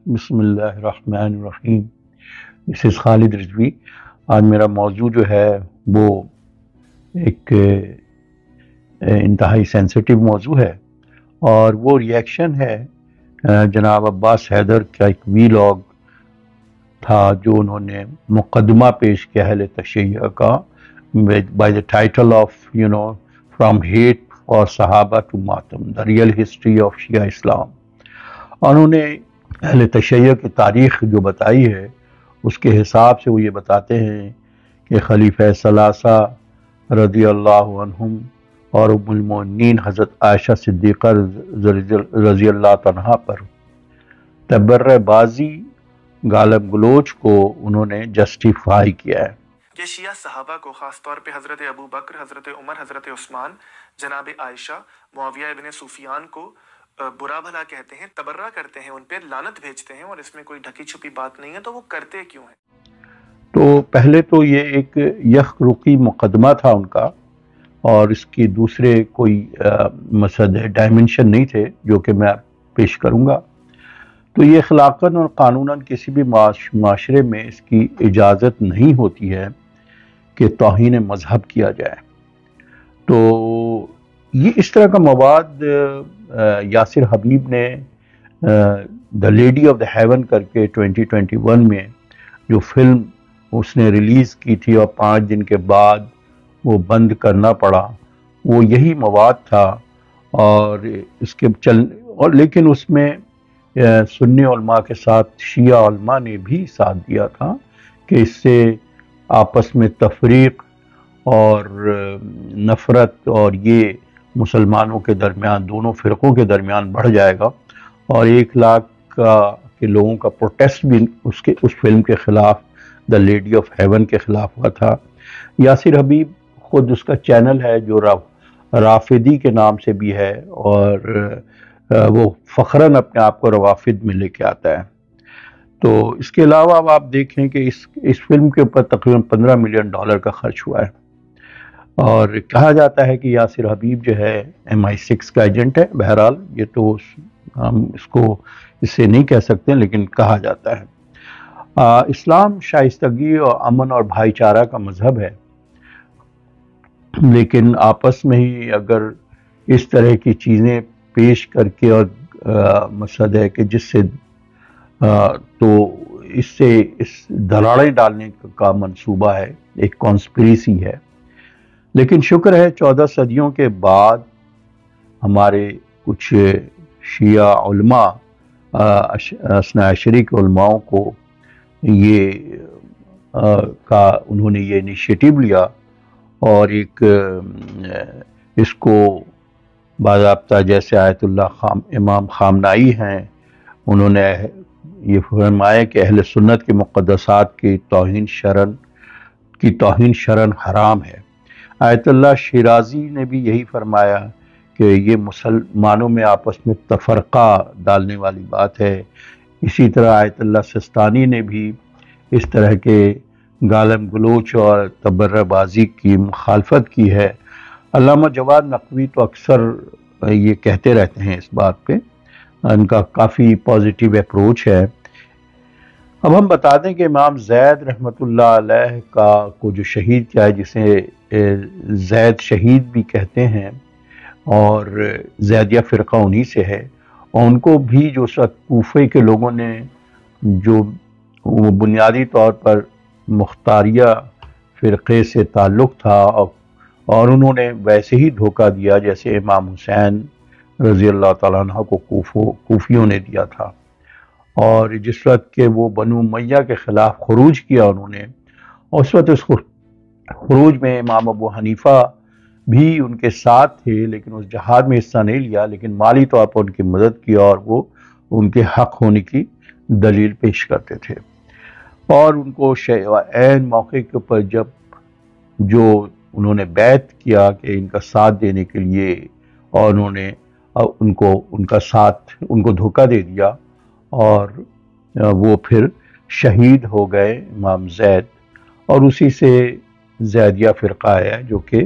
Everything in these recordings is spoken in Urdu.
بسم اللہ الرحمن الرحیم. This is خالد رضوی. آج میرا موضوع جو ہے وہ ایک انتہائی سینسٹیو موضوع ہے اور وہ ریئیکشن ہے جناب عباس حیدر کا ایک ویلاگ تھا جو انہوں نے مقدمہ پیش کیا اہل تشیع کا by the title of from hate for صحابہ ٹو ماتم دا ریئل ہسٹری آف شیعہ اسلام. اور انہوں نے اہل تشیع کی تاریخ جو بتائی ہے اس کے حساب سے وہ یہ بتاتے ہیں کہ خلیفہ ثلاثہ رضی اللہ عنہم اور ام المؤمنین حضرت عائشہ صدیقہ رضی اللہ عنہا پر تبرہ بازی گالم گلوچ کو انہوں نے جسٹیفائی کیا ہے. یہ شیعہ صحابہ کو خاص طور پہ حضرت ابو بکر، حضرت عمر، حضرت عثمان، جناب عائشہ، معاویہ ابن سفیان کو برا بھلا کہتے ہیں، تبرہ کرتے ہیں، ان پہ لعنت بھیجتے ہیں، اور اس میں کوئی ڈھکی چھپی بات نہیں ہے. تو وہ کرتے کیوں ہیں؟ تو پہلے تو یہ ایک یک رخی مقدمہ تھا ان کا، اور اس کی دوسرے کوئی مسد ڈائمنشن نہیں تھے جو کہ میں پیش کروں گا. تو یہ اخلاقاً اور قانوناً کسی بھی معاشرے میں اس کی اجازت نہیں ہوتی ہے کہ توہین مذہب کیا جائے. تو یہ اس طرح کا مواد یاسر حبیب نے the lady of the heaven کر کے 2021 میں جو فلم اس نے ریلیز کی تھی اور 5 دن کے بعد وہ بند کرنا پڑا، وہ یہی مواد تھا. اور اس کے لیکن اس میں سنی علماء کے ساتھ شیعہ علماء نے بھی ساتھ دیا تھا کہ اس سے آپس میں تفریق اور نفرت اور یہ مسلمانوں کے درمیان، دونوں فرقوں کے درمیان بڑھ جائے گا. اور 1 لاکھ کے لوگوں کا پروٹیسٹ بھی اس فلم کے خلاف، دا لیڈی آف ہیون کے خلاف ہوا تھا. یاسر حبیب خود اس کا چینل ہے جو رافدی کے نام سے بھی ہے، اور وہ فخراً اپنے آپ کو روافد میں لے کے آتا ہے. تو اس کے علاوہ اب آپ دیکھیں کہ اس فلم کے اوپر تقریباً $15 ملین کا خرچ ہوا ہے، اور کہا جاتا ہے کہ یاسر حبیب جو ہے MI6 کا ایجنٹ ہے. بہرحال یہ تو ہم اس کو اس سے نہیں کہہ سکتے، لیکن کہا جاتا ہے. اسلام شائستگی اور امن اور بھائی چارہ کا مذہب ہے، لیکن آپس میں ہی اگر اس طرح کی چیزیں پیش کر کے اور مقصد ہے کہ جس سے تو اس دراڑیں ڈالنے کا منصوبہ ہے، ایک کانسپریسی ہے. لیکن شکر ہے 14 صدیوں کے بعد ہمارے کچھ شیعہ علماء، اثنا عشری کے علماء کو انہوں نے یہ انیشیٹو لیا اور ایک اس کو باضابطہ، جیسے آیت اللہ امام خامنائی ہیں، انہوں نے یہ فرمایا کہ اہل سنت کے مقدسات کی توہین شرعاً حرام ہے. آیت اللہ شیرازی نے بھی یہی فرمایا کہ یہ مسلمانوں میں آپس میں تفرقہ ڈالنے والی بات ہے. اسی طرح آیت اللہ سستانی نے بھی اس طرح کے گالم گلوچ اور تبرہ بازی کی مخالفت کی ہے. علامہ جواد نقوی تو اکثر یہ کہتے رہتے ہیں اس بات پہ، ان کا کافی پازیٹیو اپروچ ہے. اب ہم بتا دیں کہ امام زید رحمۃ اللہ علیہ کو جو شہید کیا ہے، جسے زید شہید بھی کہتے ہیں، اور زیدیہ فرقہ انہی سے ہے. اور ان کو بھی جو کوفے کے لوگوں نے جو وہ بنیادی طور پر مختاریہ فرقے سے تعلق تھا، اور انہوں نے ویسے ہی دھوکہ دیا جیسے امام حسین رضی اللہ تعالیٰ عنہ کو کوفیوں نے دیا تھا. اور جس وقت کہ وہ بنو امیہ کے خلاف خروج کیا انہوں نے، اور اس وقت اس خروج میں امام ابو حنیفہ بھی ان کے ساتھ تھے، لیکن اس جہاد میں حصہ نہیں لیا، لیکن مالی طور پر ان کی مدد کی اور وہ ان کے حق ہونے کی دلیل پیش کرتے تھے. اور ان کو عین موقع کے اوپر جب جو انہوں نے بیعت کیا کہ ان کا ساتھ دینے کے لیے، اور انہوں نے ان کو دھوکہ دے دیا، اور وہ پھر شہید ہو گئے امام زید. اور اسی سے زیدیہ فرقہ ہے جو کہ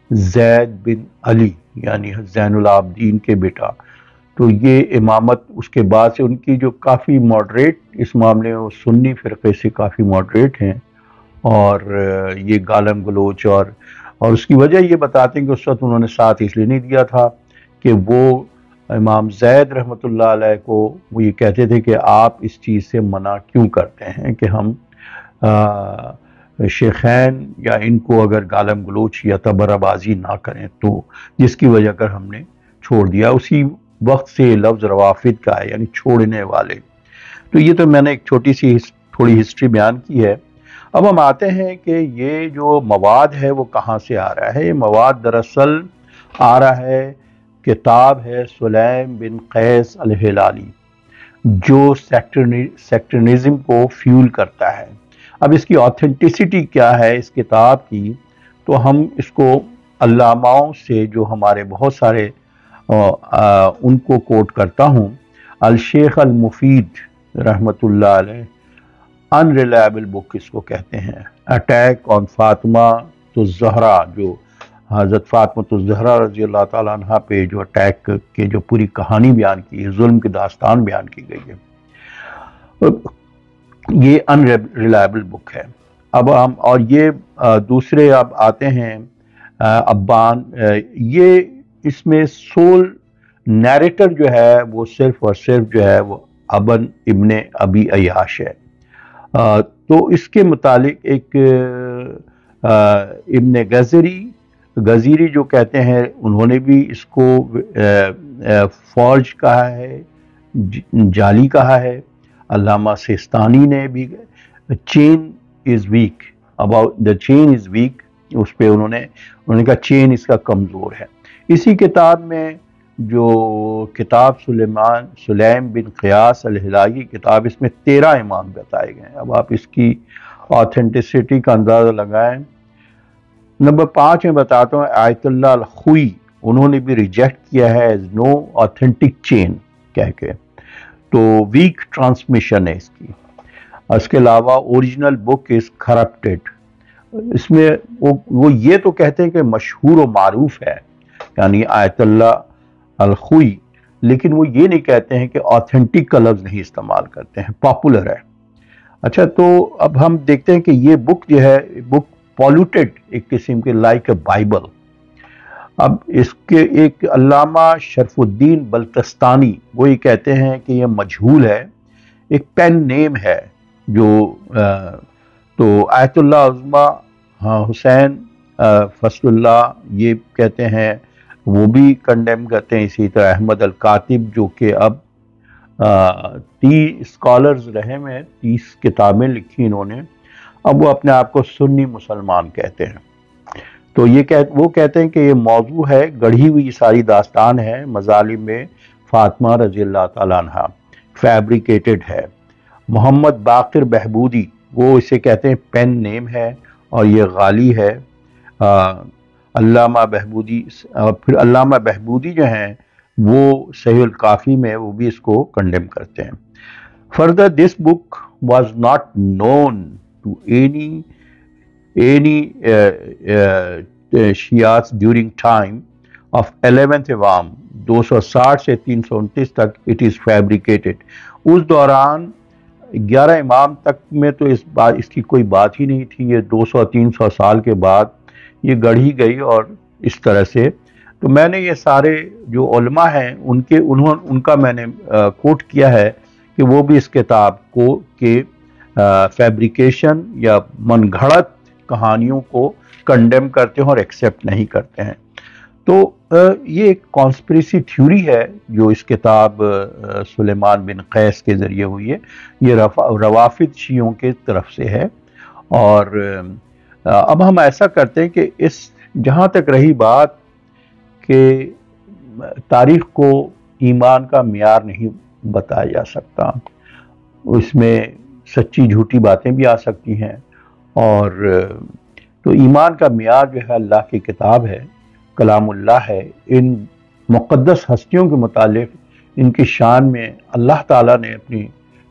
زید بن علی یعنی زین العابدین کے بیٹا تو یہ امامت اس کے بعد سے ان کی جو کافی ماڈریٹ اس معاملے میں، وہ سنی فرقے سے کافی ماڈریٹ ہیں، اور یہ گالم گلوچ اور اس کی وجہ یہ بتاتے ہیں کہ اس وقت انہوں نے ساتھ اس لیے نہیں دیا تھا کہ وہ امام زید رحمۃ اللہ علیہ کو وہ یہ کہتے تھے کہ آپ اس چیز سے منع کیوں کرتے ہیں کہ ہم شیخین یا ان کو اگر گالم گلوچ یا تبرہ بازی نہ کریں، تو جس کی وجہ کر ہم نے چھوڑ دیا۔ اسی وقت سے لفظ روافد کا ہے، یعنی چھوڑنے والے۔ تو یہ تو میں نے ایک چھوٹی سی تھوڑی ہسٹری بیان کی ہے۔ اب ہم آتے ہیں کہ یہ جو مواد ہے وہ کہاں سے آ رہا ہے۔ یہ مواد دراصل آ رہا ہے، کتاب ہے سلیم بن قیس الہلالی جو سیکٹرنزم کو فیول کرتا ہے۔ اب اس کی آتھینٹسٹی کیا ہے اس کتاب کی، تو ہم اس کو علاماؤں سے جو ہمارے بہت سارے ان کو کوٹ کرتا ہوں۔ الشیخ المفید رحمۃ اللہ علیہ، انریلائبل بک اس کو کہتے ہیں، اٹیک آن فاطمہ الزہرا، جو حضرت فاطمہ الزہرا رضی اللہ تعالیٰ عنہ پہ جو اٹیک کے جو پوری کہانی بیان کی ہے، ظلم کی داستان بیان کی گئی ہے، یہ انریلائبل بک ہے۔ اب ہم اور یہ دوسرے اب آتے ہیں ابان، یہ اس میں سول نیریٹر جو ہے وہ صرف اور صرف جو ہے وہ ابن ابی عیاش ہے۔ تو اس کے متعلق ایک ابن غزیری جو کہتے ہیں، انہوں نے بھی اس کو فورج کہا ہے، جعلی کہا ہے۔ علامہ سیستانی نے بھی chain is weak, about the chain is weak, اس پہ انہوں نے کہا چین اس کا کمزور ہے۔ اسی کتاب میں جو کتاب سلیم بن قیاس الہلالی کتاب، اس میں 13 امام بتائے گئے ہیں۔ اب آپ اس کی آتھینٹسٹی کا اندازہ لگائیں۔ نمبر 5 میں بتاتا ہوں، آیت اللہ الخوئی، انہوں نے بھی ریجیکٹ کیا ہے ایز نو آتھینٹک چین کہہ کے، تو ویک ٹرانسمیشن ہے اس کی۔ اس کے علاوہ اوریجنل بک از کرپٹڈ، اس میں وہ یہ تو کہتے ہیں کہ مشہور و معروف ہے، یعنی آیت اللہ الخوئی، لیکن وہ یہ نہیں کہتے ہیں کہ آتھینٹک کا لفظ نہیں استعمال کرتے ہیں، پاپولر ہے۔ اچھا، تو اب ہم دیکھتے ہیں کہ یہ بک جو ہے، بک پالوٹیڈ ایک قسم کے لائک اے بائبل۔ اب اس کے ایک علامہ شرف الدین بلتستانی وہ یہ کہتے ہیں کہ یہ مجہول ہے، ایک پین نیم ہے جو تو آیت اللہ عظمیٰ حسین فصل اللہ یہ کہتے ہیں، وہ بھی کنڈیم کرتے ہیں۔ اسی طرح احمد الکاتب جو کہ اب 30 اسکالرز رہے میں 30 کتابیں لکھی انہوں نے، اب وہ اپنے آپ کو سنی مسلمان کہتے ہیں۔ تو وہ کہتے ہیں کہ یہ موضوع ہے، گڑھی ہوئی ساری داستان ہے مظالم میں فاطمہ رضی اللہ تعالیٰ عنہ، فیبریکیٹڈ ہے۔ محمد باقر بہبودی وہ اسے کہتے ہیں پین نیم ہے، اور یہ غالی ہے۔ علامہ بہبودی، پھر علامہ بہبودی جو ہیں وہ صحیح الکافی میں وہ بھی اس کو کنڈیم کرتے ہیں۔ Further this book was not known to any Shia during time of 11th امام 260 سے 329 تک، اٹ از فیبریکیٹڈ۔ اس دوران 11 امام تک میں تو اس کی کوئی بات ہی نہیں تھی، یہ 200-300 سال کے بعد یہ گڑھی گئی، اور اس طرح سے تو میں نے یہ سارے جو علماء ہیں ان کا میں نے کوٹ کیا ہے کہ وہ بھی اس کتاب کو کہ فیبریکیشن یا من گھڑت کہانیوں کو کنڈیم کرتے ہیں اور ایکسیپٹ نہیں کرتے ہیں۔ تو یہ ایک کانسپریسی تھیوری ہے جو اس کتاب سلیمان بن قیس کے ذریعے ہوئی ہے، یہ روافد شیعوں کے طرف سے ہے۔ اور اب ہم ایسا کرتے ہیں کہ جہاں تک رہی بات کہ تاریخ کو ایمان کا معیار نہیں بتایا جا سکتا، اس میں سچی جھوٹی باتیں بھی آ سکتی ہیں، اور تو ایمان کا معیار جو ہے اللہ کی کتاب ہے، کلام اللہ ہے۔ ان مقدس ہستیوں کے متعلق ان کی شان میں اللہ تعالیٰ نے اپنی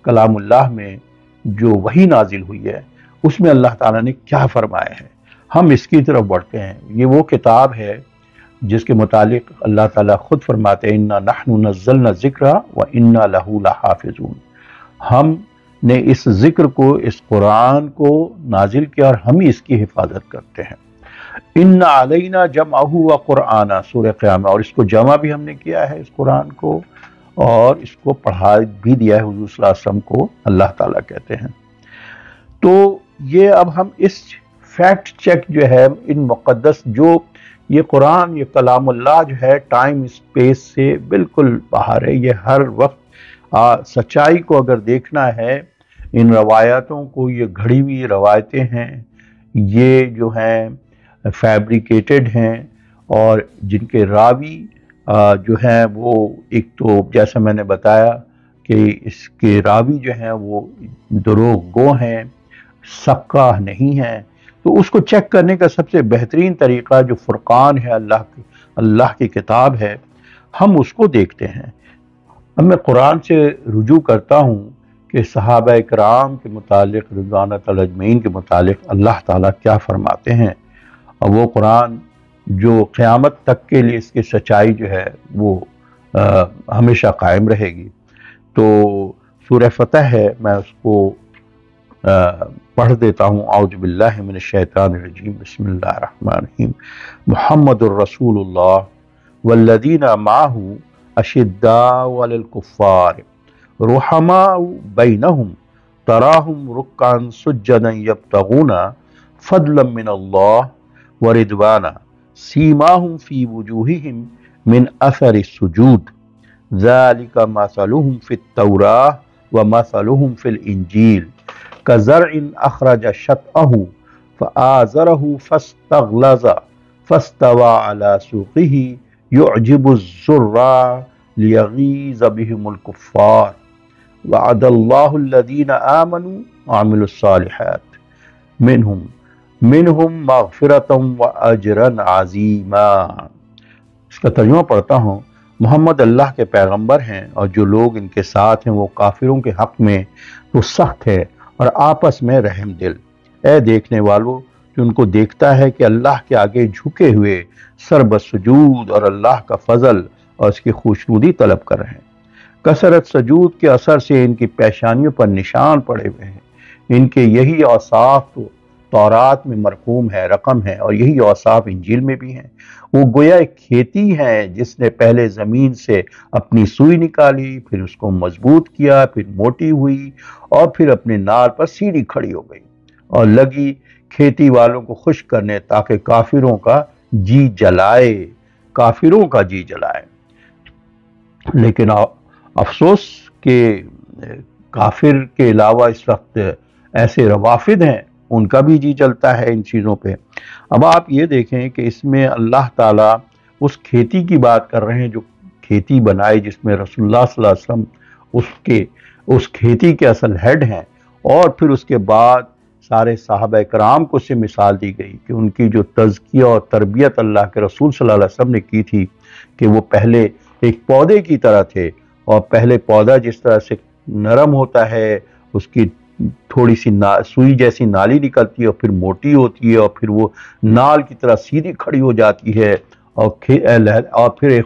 کلام اللہ میں جو وحی نازل ہوئی ہے اس میں اللہ تعالیٰ نے کیا فرمایا ہے، ہم اس کی طرف بڑھتے ہیں۔ یہ وہ کتاب ہے جس کے متعلق اللہ تعالیٰ خود فرماتے ہیں اِنَّا نَحْنُ نَزَّلْنَا الذِّكْرَ وَإِنَّا لَهُ لَحَافِظُونَ، ہم نے اس ذکر کو، اس قرآن کو نازل کیا اور ہم ہی اس کی حفاظت کرتے ہیں۔ اِنَّ عَلَيْنَا جَمْعَهُ وَقُرْآنَ، سورہ قیامہ، اور اس کو جمع بھی ہم نے کیا ہے اس قرآن کو، اور اس کو پڑھا بھی دیا ہے حضور صلی اللہ علیہ وسلم کو، اللہ تعالیٰ کہتے ہیں۔ تو یہ اب ہم اس فیکٹ چیک جو ہے ان مقدس، جو یہ قرآن، یہ کلام اللہ جو ہے ٹائم اسپیس سے بالکل باہر ہے، یہ ہر وقت سچائی کو اگر دیکھنا ہے، ان روایتوں کو، یہ گھڑی ہوئی روایتیں ہیں، یہ جو ہیں فیبریکیٹڈ ہیں، اور جن کے راوی جو ہیں وہ ایک تو جیسا میں نے بتایا کہ اس کے راوی جو ہیں وہ دروغ گو ہیں، ثقہ نہیں ہیں۔ تو اس کو چیک کرنے کا سب سے بہترین طریقہ جو فرقان ہے، اللہ کی کتاب ہے، ہم اس کو دیکھتے ہیں۔ اب میں قرآن سے رجوع کرتا ہوں کہ صحابہ کرام کے متعلق، رضوان اللہ اجمعین کے متعلق اللہ تعالیٰ کیا فرماتے ہیں، اور وہ قرآن جو قیامت تک کے لیے اس کی سچائی جو ہے وہ ہمیشہ قائم رہے گی۔ تو سورہ فتح ہے، میں اس کو پڑھ دیتا ہوں۔ اعوذ باللہ من الشیطان الرجیم، بسم اللہ الرحمن الرحیم۔ محمد الرسول اللہ والذین معہ اشداء علی الکفار رحماء بینہم تراہم رکعا سجدا یبتغون فضلا من اللہ ورضوانا سیماہم فی وجوہہم من اثر السجود ذالک مثلہم فی التوراۃ ومثلہم فی الانجیل كزرع أخرج شطأه فآزره فاستغلظ فاستوى على سوقه يعجب الزراع ليغيظ بهم الكفار وعد الله الذين آمنوا وعملوا الصالحات منهم مغفرة وأجرا عظيما۔ اس کا ترجمہ پڑھتا ہوں۔ محمد اللہ کے پیغمبر ہیں، اور جو لوگ ان کے ساتھ ہیں وہ کافروں کے حق میں تو سخت ہے اور آپس میں رحم دل۔ اے دیکھنے والوں، جو ان کو دیکھتا ہے کہ اللہ کے آگے جھکے ہوئے سر بسجود اور اللہ کا فضل اور اس کی خوشنودی طلب کر رہے ہیں۔ کثرت سجود کے اثر سے ان کی پیشانیوں پر نشان پڑے ہوئے ہیں۔ ان کے یہی اوصاف تو تورات میں مرقوم ہے، رقم ہے، اور یہی اوصاف انجیل میں بھی ہیں۔ وہ گویا ایک کھیتی ہے جس نے پہلے زمین سے اپنی سوئی نکالی، پھر اس کو مضبوط کیا، پھر موٹی ہوئی، اور پھر اپنے نال پر سیدھی کھڑی ہو گئی، اور لگی کھیتی والوں کو خوش کرنے تاکہ کافروں کا جی جلائے۔ لیکن افسوس کہ کافر کے علاوہ اس وقت ایسے روافد ہیں، ان کا بھی جی چلتا ہے ان چیزوں پہ۔ اب آپ یہ دیکھیں کہ اس میں اللہ تعالیٰ اس کھیتی کی بات کر رہے ہیں جو کھیتی بنائی، جس میں رسول اللہ صلی اللہ علیہ وسلم اس کھیتی کے اصل ہیڈ ہیں، اور پھر اس کے بعد سارے صحابہ کرام کو سے مثال دی گئی کہ ان کی جو تزکیہ اور تربیت اللہ کے رسول صلی اللہ علیہ وسلم نے کی تھی، کہ وہ پہلے ایک پودے کی طرح تھے، اور پہلے پودا جس طرح سے نرم ہوتا ہے، اس کی تھوڑی سی سوئی جیسی نالی نکلتی ہے، اور پھر موٹی ہوتی ہے، اور پھر وہ نال کی طرح سیدھی کھڑی ہو جاتی ہے، اور پھر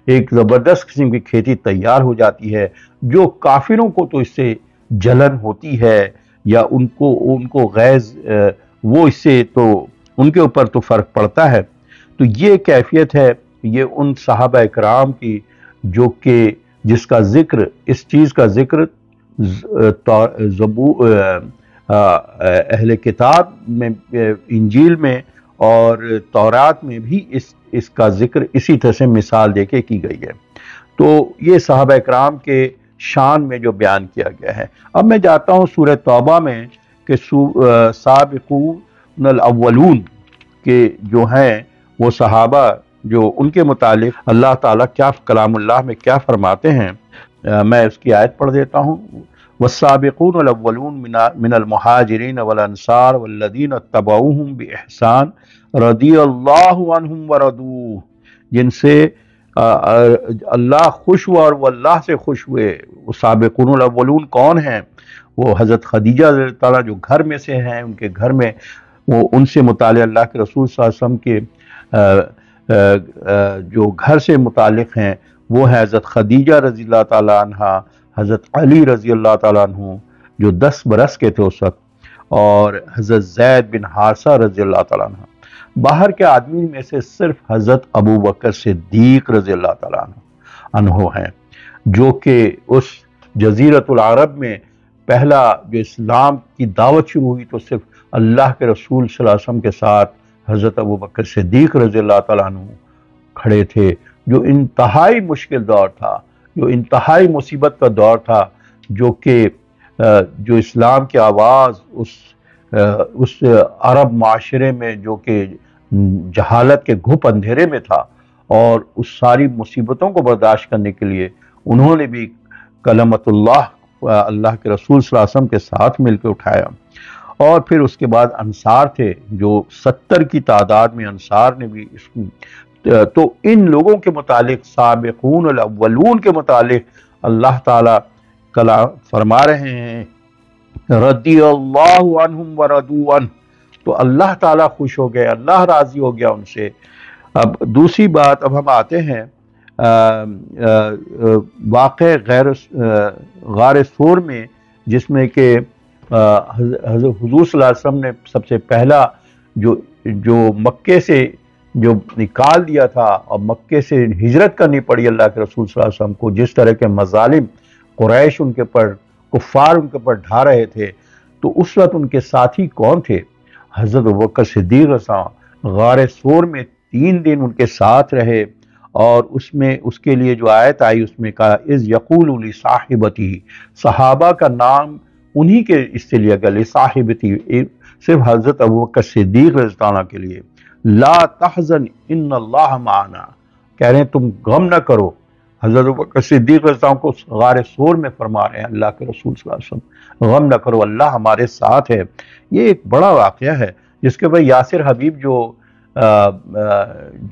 ایک زبردست قسم کی کھیتی تیار ہو جاتی ہے۔ جو کافروں کو تو اس سے جلن ہوتی ہے، یا ان کو غیظ، وہ اس سے تو ان کے اوپر تو فرق پڑتا ہے۔ تو یہ کیفیت ہے، یہ ان صحابہ کرام کی جو کہ جس کا ذکر، اس چیز کا ذکر اہل کتاب میں، انجیل میں اور تورات میں بھی اس کا ذکر اسی طرح سے مثال دے کے کی گئی ہے۔ تو یہ صحابہ کرام کے شان میں جو بیان کیا گیا ہے۔ اب میں جاتا ہوں سورہ توبہ میں کہ سابقون الاولون کے جو ہیں وہ صحابہ، جو ان کے متعلق اللہ تعالیٰ کیا کلام اللہ میں کیا فرماتے ہیں، میں اس کی آیت پڑھ دیتا ہوں۔ والسابقون الاولون من المہاجرین والانصار والذین اتبعوہم بإحسان رضی اللہ عنہم ورضوہ، جن سے اللہ خوش ہوا اور وہ اللہ سے خوش ہوئے۔ وہ سابقون الاولون کون ہیں؟ وہ حضرت خدیجہ رضی اللہ تعالیٰ جو گھر میں سے ہیں، ان کے گھر میں وہ ان سے متعلق اللہ کے رسول صلی اللہ علیہ وسلم کے جو گھر سے متعلق ہیں وہ ہیں حضرت خدیجہ رضی اللہ تعالیٰ عنہ، حضرت علی رضی اللہ تعالیٰ عنہ جو 10 برس کے تھے اس وقت، اور حضرت زید بن حارثہ رضی اللہ تعالیٰ عنہ۔ باہر کے آدمی میں سے صرف حضرت ابو بکر صدیق رضی اللہ تعالیٰ عنہ ہیں، جو کہ اس جزیرۃ العرب میں پہلا جو اسلام کی دعوت شروع ہوئی تو صرف اللہ کے رسول صلی اللہ علیہ وسلم کے ساتھ حضرت ابو بکر صدیق رضی اللہ تعالیٰ عنہ کھڑے تھے، جو انتہائی مشکل دور تھا، جو انتہائی مصیبت کا دور تھا، جو کہ جو اسلام کی آواز اس عرب معاشرے میں جو کہ جہالت کے گھپ اندھیرے میں تھا، اور اس ساری مصیبتوں کو برداشت کرنے کے لیے انہوں نے بھی کلمت اللہ کے رسول صلی اللہ علیہ وسلم کے ساتھ مل کے اٹھایا۔ اور پھر اس کے بعد انصار تھے، جو 70 کی تعداد میں انصار نے بھی تو ان لوگوں کے متعلق سابقون الاولون کے متعلق اللہ تعالیٰ کلام فرما رہے ہیں رضی اللہ عنہم ورضوا عنہ، تو اللہ تعالیٰ خوش ہو گئے، اللہ راضی ہو گیا ان سے۔ اب دوسری بات، اب ہم آتے ہیں واقع غار ثور میں، جس میں کہ حضور صلی اللہ علیہ وسلم نے سب سے پہلا جو مکے سے جو نکال دیا تھا اور مکے سے ہجرت کرنی پڑی اللہ کے رسول صلی اللہ علیہ وسلم کو، جس طرح کے مظالم قریش ان کے پر کفار ان کے پر ڈھا رہے تھے، تو اس وقت ان کے ساتھی کون تھے؟ حضرت ابوبکر صدیق رضی اللہ عنہ غار ثور میں 3 دن ان کے ساتھ رہے، اور اس کے لیے جو آیت آئی اس میں کہا اذ یقول لصاحبتہ، صحابہ کا نام انہی کے اس سے لیا گیا، لصاحبتہ صرف حضرت ابوبکر صدیق رضی اللہ عنہ کے لیے، لا تحزن ان اللہ معنا، کہہ رہے ہیں تم غم نہ کرو۔ حضرت ابوبکر صدیق رضی اللہ عنہ کو غار ثور میں فرما رہے ہیں اللہ کے رسول صلی اللہ علیہ وسلم، غم نہ کرو، اللہ ہمارے ساتھ ہے۔ یہ ایک بڑا واقعہ ہے جس کے بعد یاسر حبیب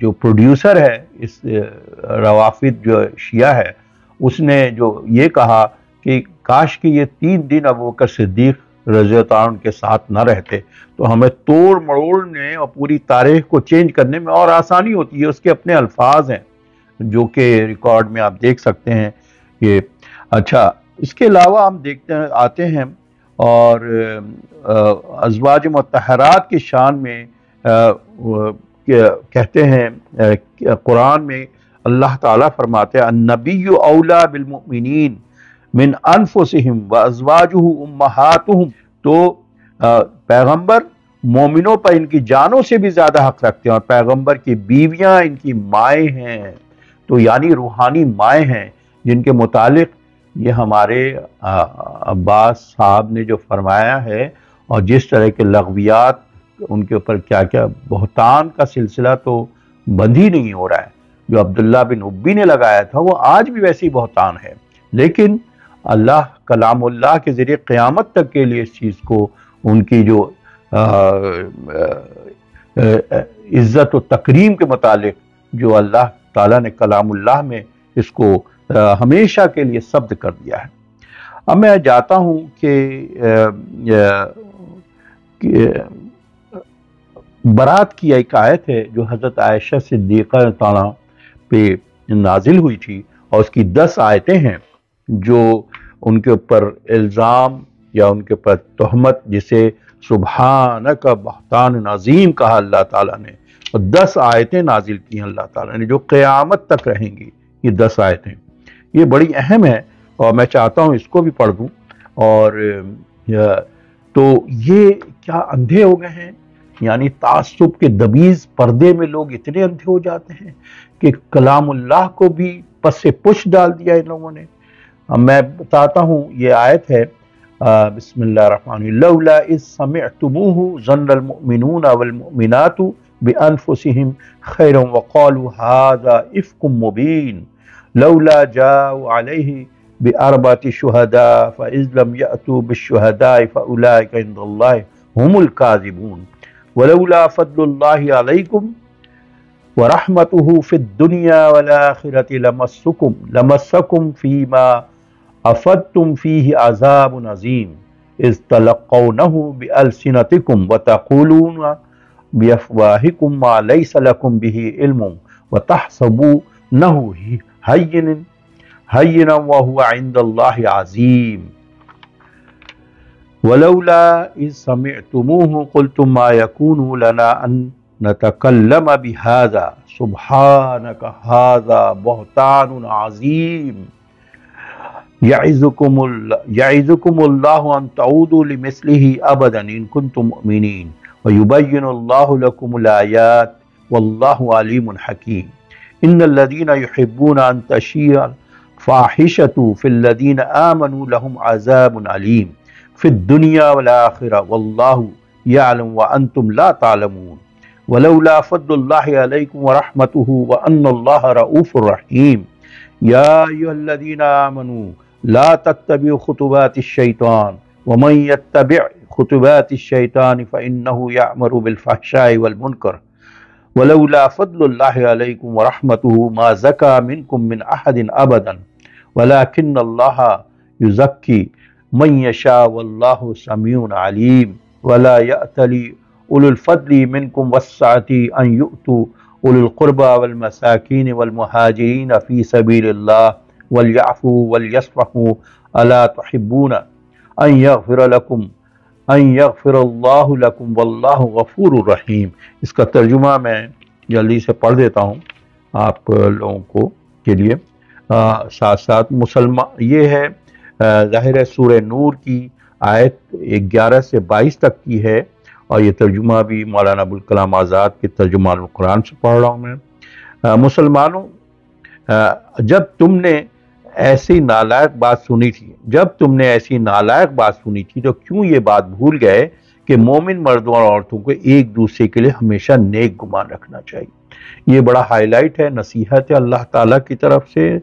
جو پروڈیوسر ہے اس روافد جو شیعہ ہے، اس نے جو یہ کہا کہ کاش کہ یہ 3 دن ابوبکر صدیق رضی اللہ عنہ کے ساتھ نہ رہتے تو ہمیں توڑ مڑوڑنے اور پوری تاریخ کو چینج کرنے میں اور آسانی ہوتی ہے۔ اس کے اپنے الفاظ ہیں جو کہ ریکارڈ میں آپ دیکھ سکتے ہیں یہ۔ اچھا، اس کے علاوہ ہم آتے ہیں اور ازواج مطہرات کی شان میں کہتے ہیں قرآن میں اللہ تعالیٰ فرماتے ہیں النبی اولا بالمؤمنین من انفسہم وازواجہ امہاتہم، تو پیغمبر مومنوں پر ان کی جانوں سے بھی زیادہ حق رکھتے ہیں، اور پیغمبر کی بیویاں ان کی مائیں ہیں، تو یعنی روحانی مائیں ہیں، جن کے متعلق یہ ہمارے عباس صاحب نے جو فرمایا ہے، اور جس طرح کے لغویات ان کے اوپر کیا کیا بہتان کا سلسلہ تو بند ہی نہیں ہو رہا ہے، جو عبداللہ بن ابی نے لگایا تھا وہ آج بھی ویسی بہتان ہے، لیکن اللہ کلام اللہ کے ذریعے قیامت تک کے لیے اس چیز کو ان کی جو عزت و تکریم کے متعلق جو اللہ تعالیٰ نے کلام اللہ میں اس کو ہمیشہ کے لیے ثبت کر دیا ہے۔ اب میں جاتا ہوں کہ برات کی ایک آیت ہے جو حضرت عائشہ صدیقہ تعالیٰ پہ نازل ہوئی تھی، اور اس کی 10 آیتیں ہیں جو ان کے اوپر الزام یا ان کے اوپر تہمت، جسے سبحانک بہتان عظیم کہا اللہ تعالیٰ نے، اور 10 آیتیں نازل کی ہیں اللہ تعالیٰ نے جو قیامت تک رہیں گی۔ یہ 10 آیتیں یہ بڑی اہم ہے، اور میں چاہتا ہوں اس کو بھی پڑھ دوں۔ اور تو یہ کیا اندھے ہو گئے ہیں، یعنی تعصب کے دبیز پردے میں لوگ اتنے اندھے ہو جاتے ہیں کہ کلام اللہ کو بھی پس سے پش ڈال دیا ان لوگوں نے۔ میں بتاتا ہوں، یہ آیت ہے بسم اللہ الرحمن الرحیم لولا اذ سمعتموہ ظن المؤمنون والمؤمنات بانفسہم خیرا وقالوا ھذا افک مبین لولا جاءوا علیہ باربعۃ شہداء فاذ لم یأتوا بالشہداء فاولئک عند اللہ هم الکاذبون ولولا فضل اللہ علیکم ورحمتہ فی الدنیا والآخرۃ لمسکم فیما افدتم فیہ عذاب عظیم اذ تلقونہ بألسنتکم وتقولون بِأَفْوَاهِكُمْ مَا لَيْسَ لَكُمْ بِهِ عِلْمٌ وَتَحْسَبُونَهُ هَيِّنًا وَهُوَ عِندَ اللَّهِ عَظِيمٌ وَلَوْلَا إِذْ سَمِعْتُمُوهُ قُلْتُمْ مَا يَكُونُ لَنَا أَن نَتَكَلَّمَ بِهَذَا سُبْحَانَكَ هَذَا بُهْتَانٌ عَظِيمٌ يعظكم الله أن تعودوا لمثله أبدا إن كنتم مؤمنين ويبين الله لكم الآيات والله عليم حكيم إن الذين يحبون أن تشيع الفاحشة في الذين آمنوا لهم عذاب عليم في الدنيا والآخرة والله يعلم وأنتم لا تعلمون ولولا فضل الله عليكم ورحمته وأن الله رؤوف رحيم يا أيها الذين آمنوا لا تتبعوا خطوات الشيطان ومن يتبع خطوات الشيطان فإنه يأمر بالفحشاء والمنكر ولولا فضل الله عليكم ورحمته ما زكى منكم من أحد أبدا ولكن الله يزكي من يشاء والله سميع عليم ولا يأتل أولو الفضل منكم والسعة أن يؤتوا أولي القربى والمساكين والمهاجرين في سبيل الله وليعفوا وليصفحوا ألا تحبون أن يغفر الله لكم والله غفور رحيم۔ اس کا ترجمہ میں جلدی سے پڑھ دیتا ہوں آپ لوگوں کو کے لیے ساتھ ساتھ۔ مسلمان یہ ہے ظاہر ہے سورہ نور کی آیت 11 سے 22 تک کی ہے، اور یہ ترجمہ بھی مولانا ابوالکلام آزاد کے ترجمان القرآن سے پڑھ رہا ہوں میں۔ مسلمانوں، جب تم نے ایسی نالائق بات سنی تھی تو کیوں یہ بات بھول گئے کہ مومن مردوں اور عورتوں کو ایک دوسرے کے لیے ہمیشہ نیک گمان رکھنا چاہیے۔ یہ بڑا ہائی لائٹ ہے، نصیحت ہے اللہ تعالیٰ کی طرف سے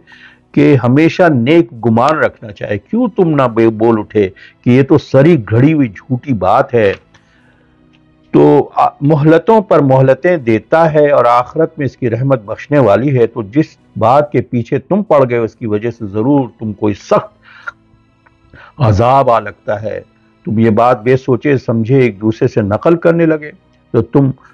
کہ ہمیشہ نیک گمان رکھنا چاہیے۔ کیوں تم نہ بول اٹھے کہ یہ تو سری گھڑی ہوئی جھوٹی بات ہے، تو مہلتوں پر مہلتیں دیتا ہے اور آخرت میں اس کی رحمت بخشنے والی ہے، تو جس بات کے پیچھے تم پڑ گئے اس کی وجہ سے ضرور تم کوئی سخت عذاب آ لگتا ہے۔ تم یہ بات بے سوچے سمجھے ایک دوسرے سے نقل کرنے لگے، تو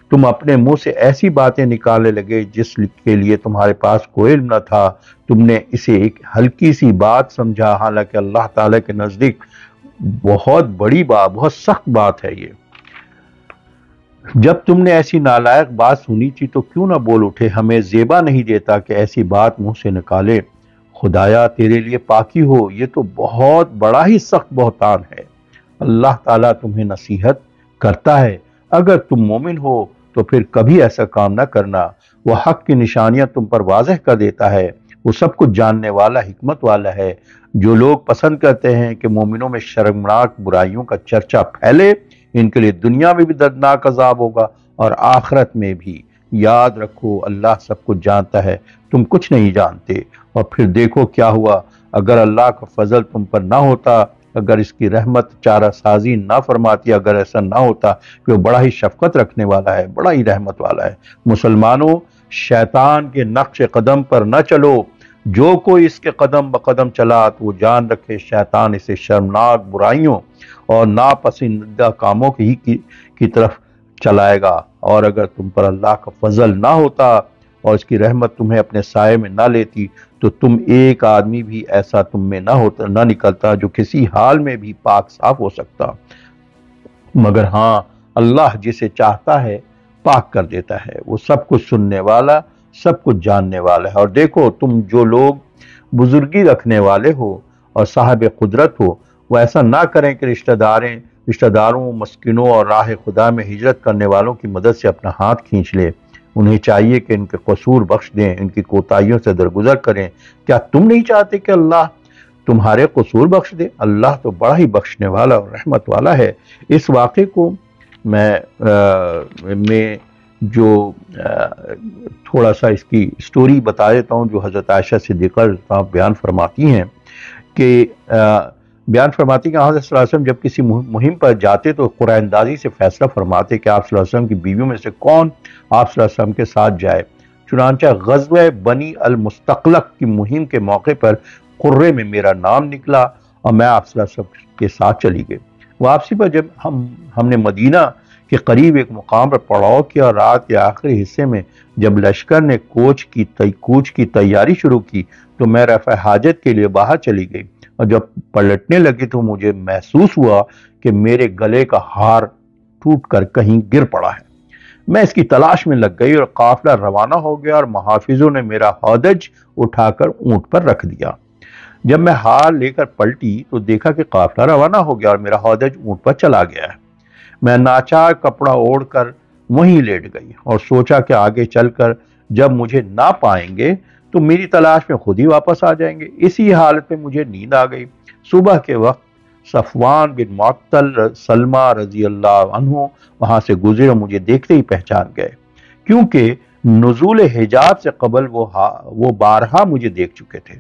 تم اپنے منہ سے ایسی باتیں نکالنے لگے جس کے لیے تمہارے پاس کوئی علم نہ تھا۔ تم نے اسے ایک ہلکی سی بات سمجھا، حالانکہ اللہ تعالیٰ کے نزدیک بہت بڑی بات، بہت سخت بات ہے یہ۔ جب تم نے ایسی نالائق بات سنی تھی تو کیوں نہ بول اٹھے؟ ہمیں زیبا نہیں دیتا کہ ایسی بات منہ سے نکالے۔ خدایا تیرے لیے پاکی ہو، یہ تو بہت بڑا ہی سخت بہتان ہے۔ اللہ تعالیٰ تمہیں نصیحت کرتا ہے، اگر تم مومن ہو تو پھر کبھی ایسا کام نہ کرنا۔ وہ حق کی نشانیاں تم پر واضح کر دیتا ہے، وہ سب کچھ جاننے والا، حکمت والا ہے۔ جو لوگ پسند کرتے ہیں کہ مومنوں میں شرمناک برائیوں کا چرچا پھیلے، ان کے لیے دنیا میں بھی دردناک عذاب ہوگا اور آخرت میں بھی۔ یاد رکھو اللہ سب کچھ جانتا ہے، تم کچھ نہیں جانتے۔ اور پھر دیکھو کیا ہوا، اگر اللہ کا فضل تم پر نہ ہوتا، اگر اس کی رحمت چارہ سازی نہ فرماتی، اگر ایسا نہ ہوتا کہ وہ بڑا ہی شفقت رکھنے والا ہے، بڑا ہی رحمت والا ہے۔ مسلمانوں، شیطان کے نقش قدم پر نہ چلو۔ جو کوئی اس کے قدم بقدم چلا تو وہ جان رکھے شیطان اسے شرمناک برائیوں اور ناپسندیدہ کاموں کی طرف چلائے گا۔ اور اگر تم پر اللہ کا فضل نہ ہوتا اور اس کی رحمت تمہیں اپنے سائے میں نہ لیتی تو تم ایک آدمی بھی ایسا تم میں نہ نکلتا جو کسی حال میں بھی پاک صاف ہو سکتا، مگر ہاں اللہ جسے چاہتا ہے پاک کر دیتا ہے۔ وہ سب کچھ سننے والا، سب کچھ جاننے والا ہے۔ اور دیکھو تم جو لوگ بزرگی رکھنے والے ہو اور صاحب قدرت ہو، وہ ایسا نہ کریں کہ رشتہ داروں، مسکینوں اور راہ خدا میں ہجرت کرنے والوں کی مدد سے اپنا ہاتھ کھینچ لے۔ انہیں چاہیے کہ ان کے قصور بخش دیں، ان کی کوتاہیوں سے درگزر کریں۔ کیا تم نہیں چاہتے کہ اللہ تمہارے قصور بخش دے؟ اللہ تو بڑا ہی بخشنے والا اور رحمت والا ہے۔ اس واقعے کو میں جو تھوڑا سا اس کی سٹوری بتا دیتا ہوں جو حضرت عائشہ صدیقہ بیان فرماتی ہیں کہ حضرت صلی اللہ علیہ وسلم جب کسی مہم پر جاتے تو قرآن اندازی سے فیصلہ فرماتے کہ آپ صلی اللہ علیہ وسلم کی بیویوں میں سے کون آپ صلی اللہ علیہ وسلم کے ساتھ جائے۔ چنانچہ غزوہ بنی المستقلق کی مہم کے موقع پر قرے میں میرا نام نکلا اور میں آپ صلی اللہ علیہ وسلم کے ساتھ چلی گئی۔ واپسی پر جب ہم نے مدینہ کہ قریب ایک مقام پر پڑاؤ کیا اور رات کے آخری حصے میں جب لشکر نے کوچ کی تیاری شروع کی تو میں رفع حاجت کے لیے باہر چلی گئی، اور جب پلٹنے لگی تو مجھے محسوس ہوا کہ میرے گلے کا ہار ٹوٹ کر کہیں گر پڑا ہے۔ میں اس کی تلاش میں لگ گئی اور قافلہ روانہ ہو گیا، اور محافظوں نے میرا ہودج اٹھا کر اونٹ پر رکھ دیا۔ جب میں ہار لے کر پلٹی تو دیکھا کہ قافلہ روانہ ہو گیا اور میرا ہودج اونٹ پر چلا گیا ہے۔ میں ناچار کپڑا اوڑھ کر وہیں لیٹ گئی اور سوچا کہ آگے چل کر جب مجھے نہ پائیں گے تو میری تلاش میں خود ہی واپس آ جائیں گے۔ اسی حالت میں مجھے نیند آ گئی۔ صبح کے وقت صفوان بن معطل سلمہ رضی اللہ عنہ وہاں سے گزرے اور مجھے دیکھتے ہی پہچان گئے، کیونکہ نزول حجاب سے قبل وہ بارہا مجھے دیکھ چکے تھے۔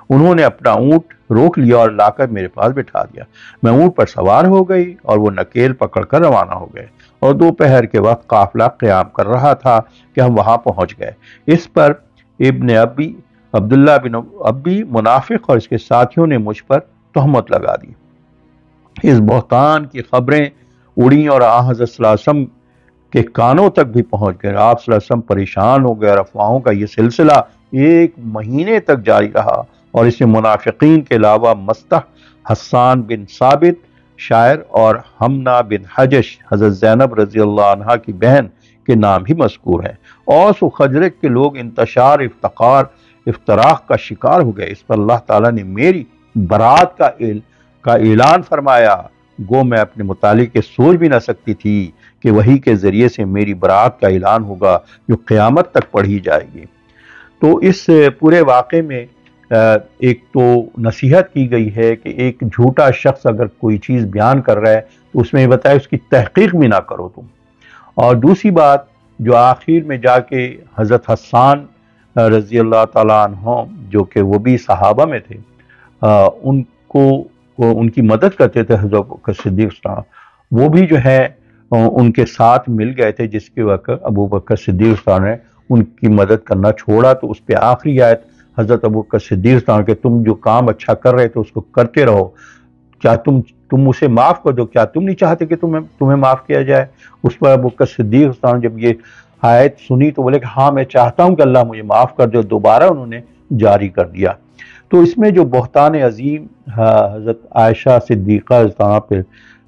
انہوں نے اپنا اونٹ روک لیا اور لا کر میرے پاس بٹھا دیا۔ میں اونٹ پر سوار ہو گئی اور وہ نکیل پکڑ کر روانہ ہو گئے، اور دوپہر کے وقت قافلہ قیام کر رہا تھا کہ ہم وہاں پہنچ گئے۔ اس پر عبداللہ بن ابی منافق اور اس کے ساتھیوں نے مجھ پر تہمت لگا دی۔ اس بہتان کی خبریں اڑیں اور حضرت صلی اللہ علیہ وسلم کے کانوں تک بھی پہنچ گئے۔ آپ صلی اللہ علیہ وسلم پریشان ہو گئے اور افواہوں کا یہ سلسلہ 1 مہینے تک جاری رہا، اور اس میں منافقین کے علاوہ مستح حسان بن ثابت شاعر اور حمنا بن حجش حضرت زینب رضی اللہ عنہا کی بہن کے نام بھی مذکور ہیں۔ اوس و خزرج کے لوگ انتشار افتراق کا شکار ہو گئے۔ اس پر اللہ تعالیٰ نے میری برات کا اعلان فرمایا، گو میں اپنے متعلق یہ سوچ بھی نہ سکتی تھی کہ وحی کے ذریعے سے میری برات کا اعلان ہوگا جو قیامت تک پڑھی جائے گی۔ تو اس پورے واقعے میں ایک تو نصیحت کی گئی ہے کہ ایک جھوٹا شخص اگر کوئی چیز بیان کر رہا ہے تو اس میں یہ بتائے اس کی تحقیق بھی نہ کرو تم، اور دوسری بات جو آخر میں جا کے حضرت حسان رضی اللہ تعالیٰ عنہ جو کہ وہ بھی صحابہ میں تھے، ان کی مدد کرتے تھے حضرت ابوبکر صدیق صلی اللہ علیہ وسلم، وہ بھی جو ہے ان کے ساتھ مل گئے تھے، جس کے وقت ابوبکر صدیق صلی اللہ علیہ وسلم نے ان کی مدد کرنا چھوڑا تو اس پہ آخری آیت حضرت ابوبکر صدیق صلی اللہ علیہ وسلم کہ تم جو کام اچھا کر رہے تھے اس کو کرتے رہو، کیا تم اسے معاف کر دو، کیا تم نہیں چاہتے کہ تمہیں معاف کیا جائے؟ اس پر ابوبکر صدیق صلی اللہ علیہ وسلم جب یہ آیت سنی تو بولے کہ ہاں میں چاہتا ہوں کہ اللہ مجھے معاف کر دے، دوبارہ انہوں نے جاری کر دیا۔ تو اس میں جو بہتان عظیم حضرت عائشہ صدیقہ رضی اللہ عنہا پہ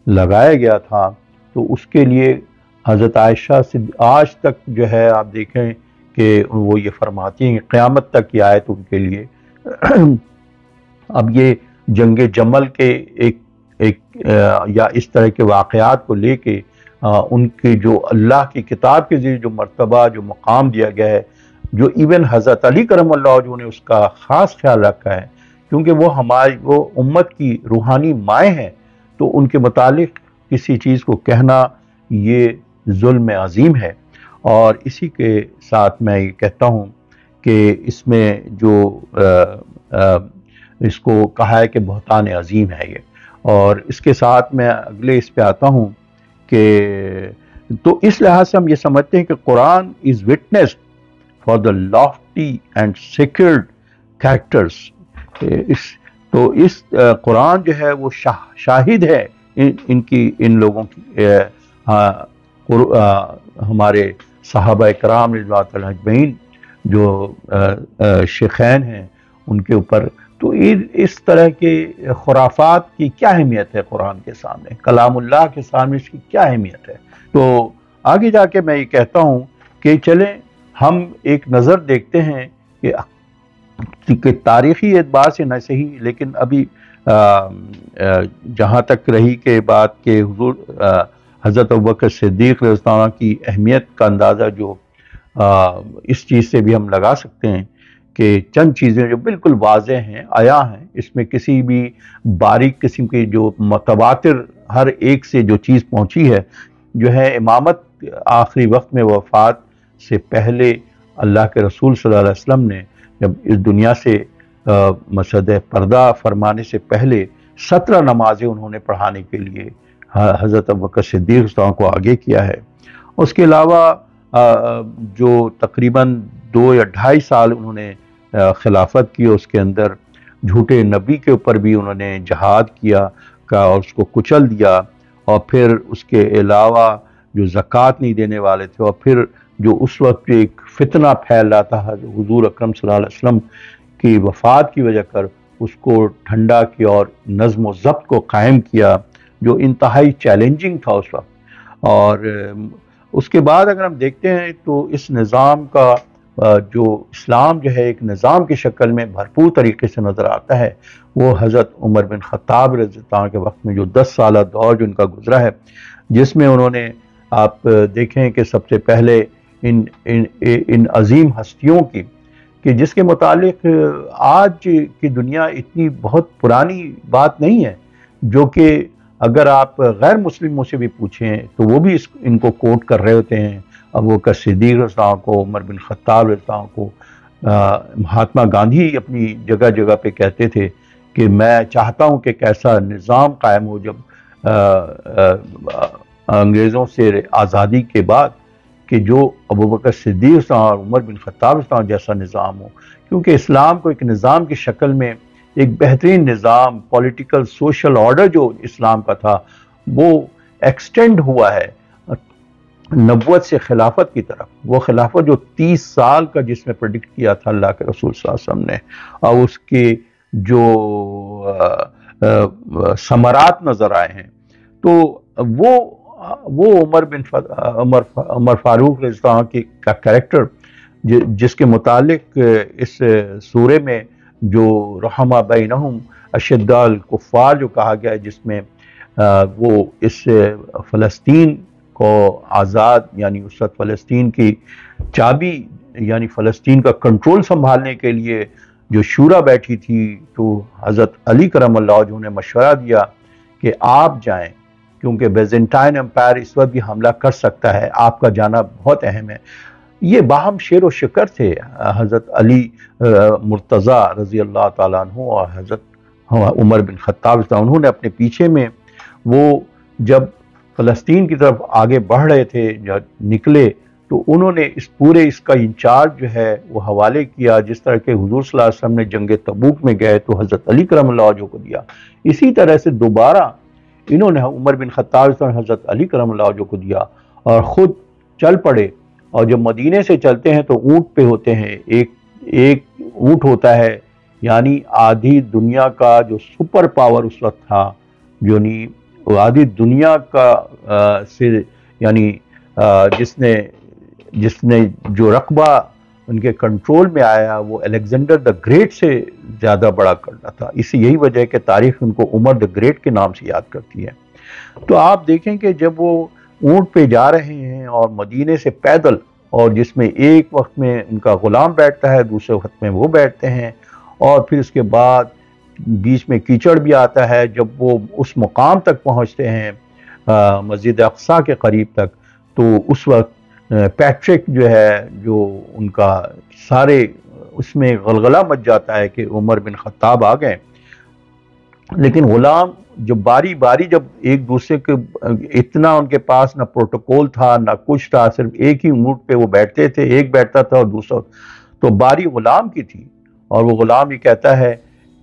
لگایا گیا تھا، تو اس کے لیے حضرت عائشہ آج تک جو ہے آپ دیکھیں کہ وہ یہ فرماتی ہیں کہ قیامت تک یہ آیت ان کے لیے اب یہ جنگ جمل کے ایک یا اس طرح کے واقعات کو لے کے ان کے جو اللہ کی کتاب کے ذریعے جو مرتبہ جو مقام دیا گیا ہے، جو ایون حضرت علی کرم اللہ وجہہ نے اس کا خاص خیال رکھا ہے، کیونکہ وہ امت کی روحانی مائیں ہیں، تو ان کے متعلق کسی چیز کو کہنا یہ ظلم عظیم ہے۔ اور اسی کے ساتھ میں یہ کہتا ہوں کہ اس میں جو اس کو کہا ہے کہ بہتان عظیم ہے یہ، اور اس کے ساتھ میں اگلے اس پہ آتا ہوں کہ تو اس لحاظ سے ہم یہ سمجھتے ہیں کہ قرآن is witnessed for the lofty and secured characters۔ تو اس قرآن جو ہے وہ شاہد ہے ان لوگوں کی، ہمارے صحابہ اکرام رضی اللہ تعالیٰ اجمعین جو شیخین ہیں ان کے اوپر۔ تو اس طرح کے خرافات کی کیا اہمیت ہے قرآن کے سامنے، کلام اللہ کے سامنے اس کی کیا اہمیت ہے؟ تو آگے جا کے میں یہ کہتا ہوں کہ چلیں ہم ایک نظر دیکھتے ہیں کہ تاریخی اعتبار سے نہ صحیح لیکن ابھی جہاں تک رہی کہ بات کہ حضور حضرت ابوبکر صدیق رضی اللہ عنہ کی اہمیت کا اندازہ جو اس چیز سے بھی ہم لگا سکتے ہیں کہ چند چیزیں جو بالکل واضح ہیں عیاں ہیں، اس میں کسی بھی باریک قسم کی جو متواتر ہر ایک سے جو چیز پہنچی ہے جو ہے امامت آخری وقت میں وفات سے پہلے اللہ کے رسول صلی اللہ علیہ وسلم نے جب اس دنیا سے مسجد پردہ فرمانے سے پہلے 17 نمازیں انہوں نے پڑھانے کے لیے حضرت ابوبکر صدیق رضی اللہ عنہ کو آگے کیا ہے۔ اس کے علاوہ جو تقریباً 2 یا 2.5 سال انہوں نے خلافت کی، اس کے اندر جھوٹے نبی کے اوپر بھی انہوں نے جہاد کیا اور اس کو کچل دیا، اور پھر اس کے علاوہ جو زکوٰۃ نہیں دینے والے تھے، اور پھر جو اس وقت ایک فتنہ پھیل رہا تھا حضور اکرم صلی اللہ علیہ وسلم کی وفات کی وجہ کر اس کو ٹھنڈا کیا اور نظم و ضبط کو قائم کیا، جو انتہائی چیلنجنگ تھا اس وقت۔ اور اس کے بعد اگر ہم دیکھتے ہیں تو اس نظام کا جو اسلام جو ہے ایک نظام کی شکل میں بھرپور طریقے سے نظر آتا ہے، وہ حضرت عمر بن خطاب رضی اللہ عنہ کے وقت میں جو 10 سالہ دور جو ان کا گزرا ہے، جس میں انہوں نے آپ دیکھیں کہ سب سے پہلے ان عظیم ہستیوں کی کہ جس کے متعلق آج کی دنیا اتنی بہت پرانی بات نہیں ہے، جو کہ اگر آپ غیر مسلموں سے بھی پوچھیں تو وہ بھی ان کو کوٹ کر رہے ہوتے ہیں، ابوبکر صدیق رضی اللہ عنہ کو، عمر بن خطاب رضی اللہ عنہ کو۔ مہاتما گاندھی اپنی جگہ جگہ پہ کہتے تھے کہ میں چاہتا ہوں کہ کیسا نظام قائم ہو جب انگریزوں سے آزادی کے بعد، کہ جو ابوبکر صدیق اور عمر بن خطاب جیسا نظام ہو، کیونکہ اسلام کو ایک نظام کی شکل میں ایک بہترین نظام، پولیٹیکل سوشل آرڈر جو اسلام کا تھا، وہ ایکسٹینڈ ہوا ہے نبوت سے خلافت کی طرف۔ وہ خلافت جو 30 سال کا جس میں پریڈکٹ کیا تھا اللہ کے رسول صلی اللہ علیہ وسلم نے، اور اس کے جو ثمرات نظر آئے ہیں، تو وہ عمر فاروق رضی اللہ عنہ کا کریکٹر، جس کے متعلق اس سورے میں جو رحمہ بینہم اشداء الکفار جو کہا گیا ہے، جس میں وہ اس فلسطین کو آزاد، یعنی اس وقت فلسطین کی چابی، یعنی فلسطین کا کنٹرول سنبھالنے کے لیے جو شورا بیٹھی تھی، تو حضرت علی کرم اللہ وجہہ نے مشورہ دیا کہ آپ جائیں، کیونکہ بیزنٹائن امپائر اس وقت بھی حملہ کر سکتا ہے، آپ کا جانا بہت اہم ہے۔ یہ باہم شیر و شکر تھے حضرت علی مرتضیٰ رضی اللہ تعالیٰ عنہ اور حضرت عمر بن خطاب، انہوں نے اپنے پیچھے میں، وہ جب فلسطین کی طرف آگے بڑھ رہے تھے، جب نکلے تو انہوں نے اس کا انچارج جو ہے وہ حوالے کیا، جس طرح کہ حضور صلی اللہ علیہ وسلم نے جنگ تبوک میں گئے تو حضرت علی کرم اللہ وجہہ کو دیا، اسی طرح سے دوبارہ انہوں نے عمر بن خطاب حضرت علی کرم اللہ وجہہ کو دیا اور خود چل پڑے۔ اور جب مدینے سے چلتے ہیں تو اونٹ پہ ہوتے ہیں، ایک اونٹ ہوتا ہے، یعنی آدھی دنیا کا جو سپر پاور اس وقت تھا، یعنی آدھی دنیا کا یعنی جس نے جو رقبہ ان کے کنٹرول میں آیا وہ الیگزینڈر دا گریٹ سے زیادہ بڑا کرنا تھا۔ یہی وجہ ہے کہ تاریخ ان کو عمر دا گریٹ کے نام سے یاد کرتی ہے۔ تو آپ دیکھیں کہ جب وہ اونٹ پہ جا رہے ہیں اور مدینے سے پیدل، اور جس میں ایک وقت میں ان کا غلام بیٹھتا ہے، دوسرے وقت میں وہ بیٹھتے ہیں، اور پھر اس کے بعد بیچ میں کیچڑ بھی آتا ہے، جب وہ اس مقام تک پہنچتے ہیں مسجد اقصیٰ کے قریب تک، تو اس وقت پیٹرک جو ہے، جو ان کا سارے اس میں غلغلہ مچ جاتا ہے کہ عمر بن خطاب آ گئے، لیکن غلام جو باری باری جب ایک دوسرے کے، اتنا ان کے پاس نہ پروٹوکول تھا نہ کچھ تھا، صرف ایک ہی اونٹ پہ وہ بیٹھتے تھے، ایک بیٹھتا تھا اور دوسرا، تو باری غلام کی تھی، اور وہ غلام یہ کہتا ہے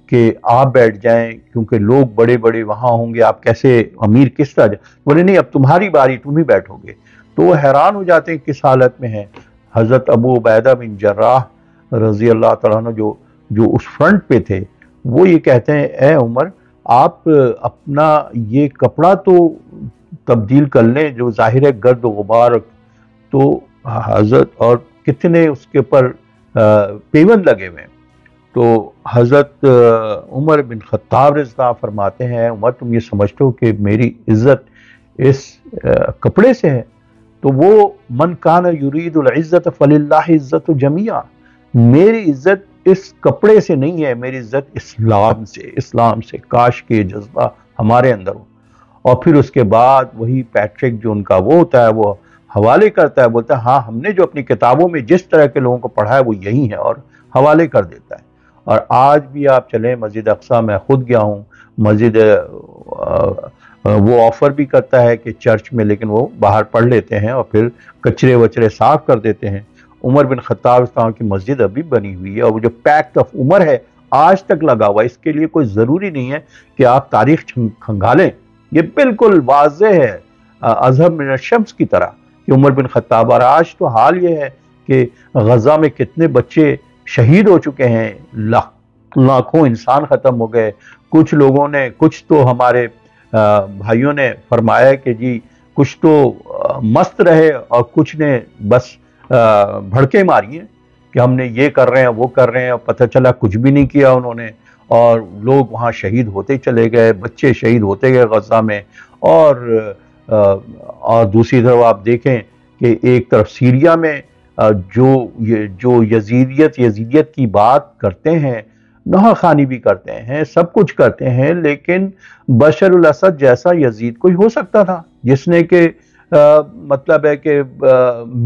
کہ آپ بیٹھ جائیں کیونکہ لوگ بڑے بڑے وہاں ہوں گے، آپ کیسے امیر کس طرح بولے نہیں اب تمہاری باری، تم ہی بیٹھو گے۔ تو وہ حیران ہو جاتے ہیں کس حالت میں ہیں۔ حضرت ابو عبیدہ بن جراح رضی اللہ تعالیٰ عنہ جو اس فرنٹ پہ تھے، وہ یہ کہتے ہیں اے عمر آپ اپنا یہ کپڑا تو تبدیل کر لیں جو ظاہر ہے گرد و غبار، تو حضرت اور کتنے اس کے اوپر پیوند لگے ہوئے ہیں، تو حضرت عمر بن خطاب رضی اللہ عنہ فرماتے ہیں عمر تم یہ سمجھتے ہو کہ میری عزت اس کپڑے سے ہے؟ تو وہ من کان یرید العزت فللہ عزت جمیعا، میری عزت اس کپڑے سے نہیں ہے، میری عزت اسلام سے، کاش کے جذبہ ہمارے اندر ہو۔ اور پھر اس کے بعد وہی پیٹرک جو ان کا وہ ہوتا ہے وہ حوالے کرتا ہے، بولتا ہے ہاں ہم نے جو اپنی کتابوں میں جس طرح کے لوگوں کو پڑھا ہے وہ یہی ہے، اور حوالے کر دیتا ہے۔ اور آج بھی آپ چلیں مسجد اقصیٰ، میں خود گیا ہوں مسجد، وہ آفر بھی کرتا ہے کہ چرچ میں، لیکن وہ باہر پڑھ لیتے ہیں اور پھر کچرے وچرے صاف کر دیتے ہیں۔ عمر بن خطاب کی مسجد ابھی بنی ہوئی ہے، اور وہ جو پیکٹ آف عمر ہے آج تک لگا ہوا ہے۔ اس کے لیے کوئی ضروری نہیں ہے کہ آپ تاریخ کھنگالیں، یہ بالکل واضح ہے اظہر من الشمس کی طرح کہ عمر بن خطاب. اور آج تو حال یہ ہے کہ غزہ میں کتنے بچے شہید ہو چکے ہیں, لاکھوں انسان ختم ہو گئے. کچھ لوگوں نے, کچھ تو ہمارے بھائیوں نے فرمایا کہ جی کچھ تو مست رہے اور کچھ نے بس بھڑکے ماری ہیں کہ ہم نے یہ کر رہے ہیں وہ کر رہے ہیں, اور پتہ چلا کچھ بھی نہیں کیا انہوں نے, اور لوگ وہاں شہید ہوتے چلے گئے, بچے شہید ہوتے گئے غزہ میں. اور دوسری طرف آپ دیکھیں کہ ایک طرف سیریا میں جو یزیدیت کی بات کرتے ہیں, نوحہ خانی بھی کرتے ہیں, سب کچھ کرتے ہیں, لیکن بشر الاسد جیسا یزید کوئی ہو سکتا تھا جس نے کہ مطلب ہے کہ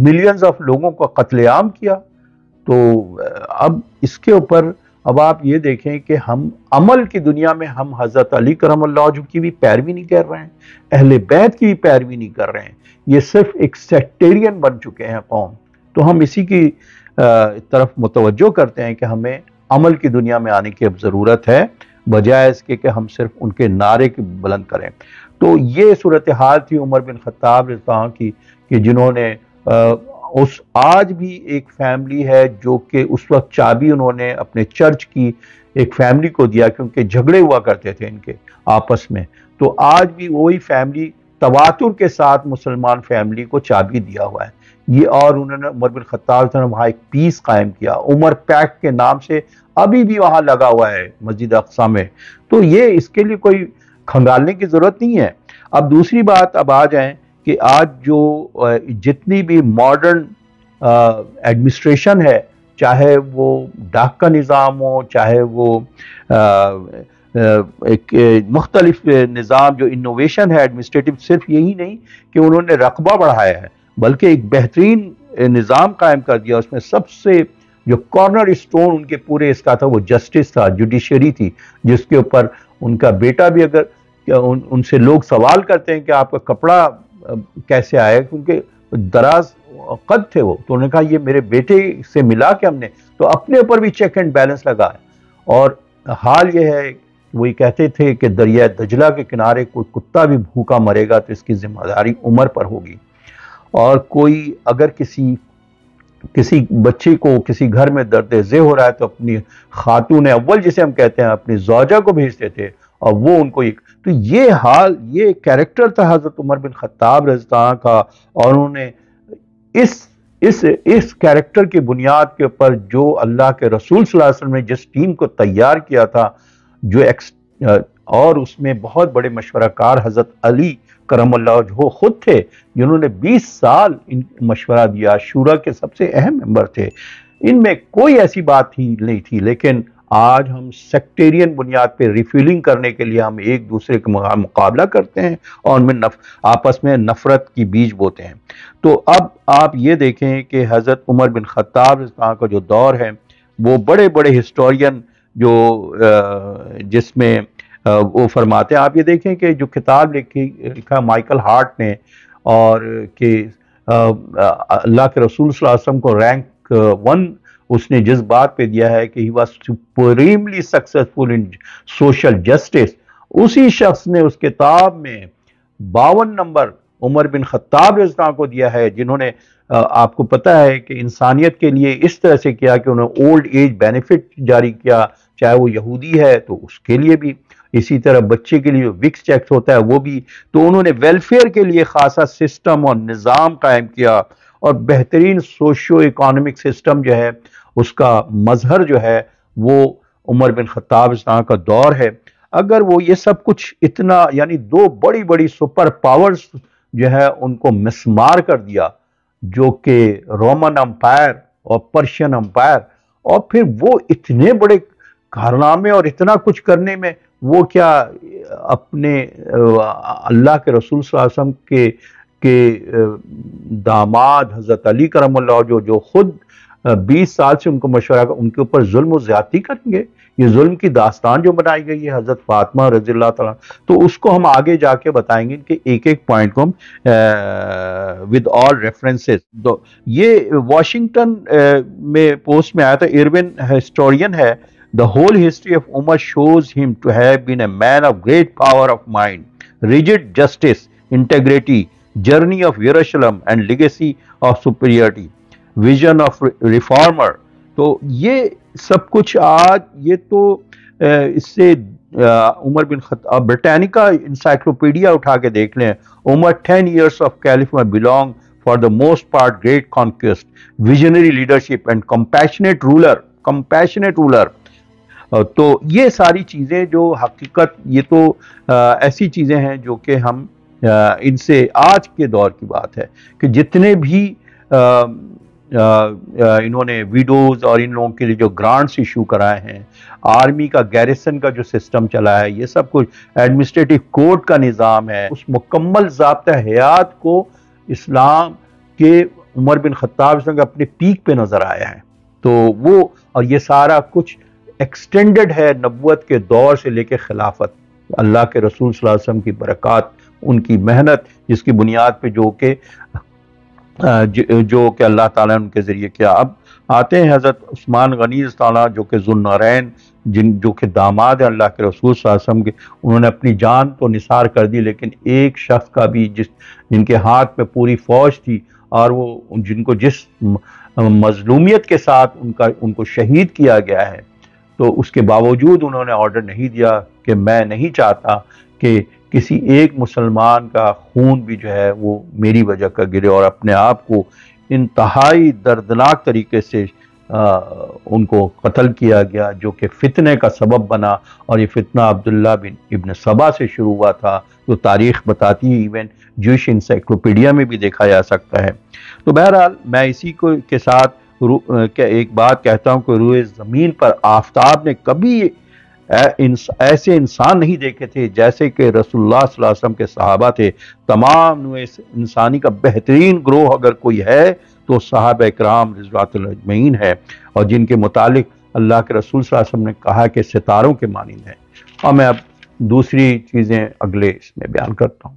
ملینز آف لوگوں کو قتل عام کیا. تو اب اس کے اوپر اب آپ یہ دیکھیں کہ ہم عمل کی دنیا میں ہم حضرت علی کرم اللہ وجہہ کی بھی پیروی نہیں کر رہے ہیں, اہل بیت کی بھی پیروی نہیں کر رہے ہیں, یہ صرف ایک سیکٹیرین بن چکے ہیں قوم. تو ہم اسی کی طرف متوجہ کرتے ہیں کہ ہمیں عمل کی دنیا میں آنے کی اب ضرورت ہے, بجائے اس کے کہ ہم صرف ان کے نعرے کی بلند کریں. تو یہ صورتحال تھی عمر بن خطاب رضی اللہ عنہ کی کہ جنہوں نے آج بھی ایک فیملی ہے جو کہ اس وقت چابی انہوں نے اپنے چرچ کی ایک فیملی کو دیا, کیونکہ جھگڑے ہوا کرتے تھے ان کے آپس میں. تو آج بھی وہی فیملی تواتر کے ساتھ مسلمان فیملی کو چابی دیا ہوا ہے یہ, اور انہوں نے عمر بن خطاب نے وہاں ایک پیس قائم کیا, عمر پیکٹ کے نام سے ابھی بھی وہاں لگا ہوا ہے مسجد اقصی میں. تو یہ اس کے لیے کوئی کھنگالنے کی ضرورت نہیں ہے. اب دوسری بات اب آ جائیں کہ آج جو جتنی بھی ماڈرن ایڈمنسٹریشن ہے, چاہے وہ ڈاک کا نظام ہو, چاہے وہ ایک مختلف نظام جو انوویشن ہے ایڈمنسٹریٹو, صرف یہی نہیں کہ انہوں نے رقبہ بڑھایا ہے بلکہ ایک بہترین نظام قائم کر دیا. اس میں سب سے جو کارنر اسٹون ان کے پورے اس کا تھا وہ جسٹس تھا, جوڈیشری تھی, جس کے اوپر ان کا بیٹا بھی, اگر ان سے لوگ سوال کرتے ہیں کہ آپ کا کپڑا کیسے آیا, کیونکہ دراز قد تھے وہ, تو انہوں نے کہا یہ میرے بیٹے سے ملا کے ہم نے, تو اپنے اوپر بھی چیک اینڈ بیلنس لگا ہے. اور حال یہ ہے وہی کہتے تھے کہ دریائے دجلہ کے کنارے کوئی کتا بھی بھوکا مرے گا تو اس کی ذمہ داری عمر پر ہوگی. اور کوئی اگر کسی بچے کو کسی گھر میں درد ذہ ہو رہا ہے تو اپنی خاتون اول جسے ہم کہتے ہیں اپنی زوجہ کو بھیجتے تھے, اور وہ ان کو تو یہ حال, یہ کیریکٹر تھا حضرت عمر بن خطاب رضی اللہ عنہ کا. اور انہوں نے اس کیریکٹر کی بنیاد کے اوپر جو اللہ کے رسول صلی اللہ علیہ وسلم نے جس ٹیم کو تیار کیا تھا, جو اور اس میں بہت بڑے مشورہ کار حضرت علی کرم اللہ وجہہ خود تھے, جنہوں نے 20 سال مشورہ دیا, شورا کے سب سے اہم ممبر تھے. ان میں کوئی ایسی بات نہیں تھی, لیکن آج ہم سیکٹیرین بنیاد پہ ریفیلنگ کرنے کے لیے ہم ایک دوسرے کے مقابلہ کرتے ہیں اور ان میں آپس میں نفرت کی بیج بوتے ہیں. تو اب آپ یہ دیکھیں کہ حضرت عمر بن خطاب رضی اللہ عنہ کا جو دور ہے وہ بڑے بڑے ہسٹورین جو جس میں وہ فرماتے ہیں, آپ یہ دیکھیں کہ جو کتاب لکھا مائیکل ہارٹ نے, اور کہ اللہ کے رسول صلی اللہ علیہ وسلم کو رینک 1 اس نے جس بات پہ دیا ہے کہ he was supremely successful in social justice, اسی شخص نے اس کتاب میں 52 نمبر عمر بن خطاب رضی اللہ عنہ کو دیا ہے, جنہوں نے آپ کو پتہ ہے کہ انسانیت کے لیے اس طرح سے کیا کہ انہوں نے اولڈ ایج بینیفٹ جاری کیا, چاہے وہ یہودی ہے تو اس کے لیے بھی, اسی طرح بچے کے لیے وکس چیکس ہوتا ہے وہ بھی. تو انہوں نے ویلفیئر کے لیے خاصا سسٹم اور نظام قائم کیا, اور بہترین سوشو اکانومک سسٹم جو ہے اس کا مظہر جو ہے وہ عمر بن خطاب رضی اللہ عنہ کا دور ہے. اگر وہ یہ سب کچھ اتنا, یعنی 2 بڑی بڑی سپر پاورز جو ہے ان کو مسمار کر دیا, جو کہ رومن امپائر اور پرشین امپائر, اور پھر وہ اتنے بڑے کارنامے اور اتنا کچھ کرنے میں وہ کیا اپنے اللہ کے رسول صلی اللہ علیہ وسلم کے داماد حضرت علی کرم اللہ جو خود 20 سال سے ان کو مشورہ ان کے اوپر ظلم و زیادتی کریں گے. یہ ظلم کی داستان جو بنائی گئی ہے حضرت فاطمہ رضی اللہ تعالیٰ, تو اس کو ہم آگے جا کے بتائیں گے کہ ایک ایک پوائنٹ کو ہم ود آل ریفرنسز. یہ واشنگٹن میں پوسٹ میں آیا تھا, ارون ہسٹورین ہے, The whole history of Umar shows him to have been a man of great power of mind, rigid justice, integrity, journey of Jerusalem and legacy of superiority, vision of reformer. تو یہ سب کچھ آج یہ تو اس سے عمر بن خطاب برٹینیکا انسائکلوپیڈیا اٹھا کے دیکھ لیں. عمر 10 years of caliphate belong for the most part great conquest, visionary leadership and compassionate ruler. تو یہ ساری چیزیں جو حقیقت یہ تو ایسی چیزیں ہیں جو کہ ہم ان سے آج کے دور کی بات ہے کہ جتنے بھی انہوں نے ویڈوز اور ان لوگوں کے لیے جو گرانٹس ایشو کرائے ہیں، آرمی کا گیریسن کا جو سسٹم چلا ہے، یہ سب کچھ ایڈمنسٹریٹو کورٹ کا نظام ہے، اس مکمل ضابطہ حیات کو اسلام کے عمر بن خطاب سے اپنے پیک پہ نظر آیا ہے. تو وہ اور یہ سارا کچھ ایکسٹینڈڈ ہے نبوت کے دور سے لے کے خلافت. اللہ کے رسول صلی اللہ علیہ وسلم کی برکات، ان کی محنت جس کی بنیاد پہ جو کہ اللہ تعالیٰ نے ان کے ذریعے کیا. اب آتے ہیں حضرت عثمان غنی تعالیٰ جو کہ ذو النورین جو کہ داماد ہیں اللہ کے رسول صلی اللہ علیہ وسلم کے، انہوں نے اپنی جان تو نثار کر دی، لیکن ایک شخص کا بھی جن کے ہاتھ میں پوری فوج تھی اور وہ جن کو جس مظلومیت کے ساتھ ان کو شہید کیا گیا ہے، تو اس کے باوجود انہوں نے آرڈر نہیں دیا کہ میں نہیں چاہتا کہ کسی ایک مسلمان کا خون بھی جو ہے وہ میری وجہ کا گرے، اور اپنے آپ کو انتہائی دردناک طریقے سے ان کو قتل کیا گیا، جو کہ فتنے کا سبب بنا. اور یہ فتنہ عبداللہ بن ابن سبا سے شروع ہوا تھا، جو تاریخ بتاتی ہے، ایون جوش انسائکلوپیڈیا میں بھی دیکھا جا سکتا ہے. تو بہرحال میں اسی کے ساتھ ایک بات کہتا ہوں کہ روئے زمین پر آفتاب نے کبھی ایسے انسان نہیں دیکھے تھے جیسے کہ رسول اللہ صلی اللہ علیہ وسلم کے صحابہ تھے. تمام نوع انسانی کا بہترین گروہ اگر کوئی ہے تو صحابہ اکرام رضوان اجمعین ہے، اور جن کے متعلق اللہ کے رسول صلی اللہ علیہ وسلم نے کہا کہ ستاروں کے مانند ہیں. اور میں اب دوسری چیزیں اگلے اس میں بیان کرتا ہوں.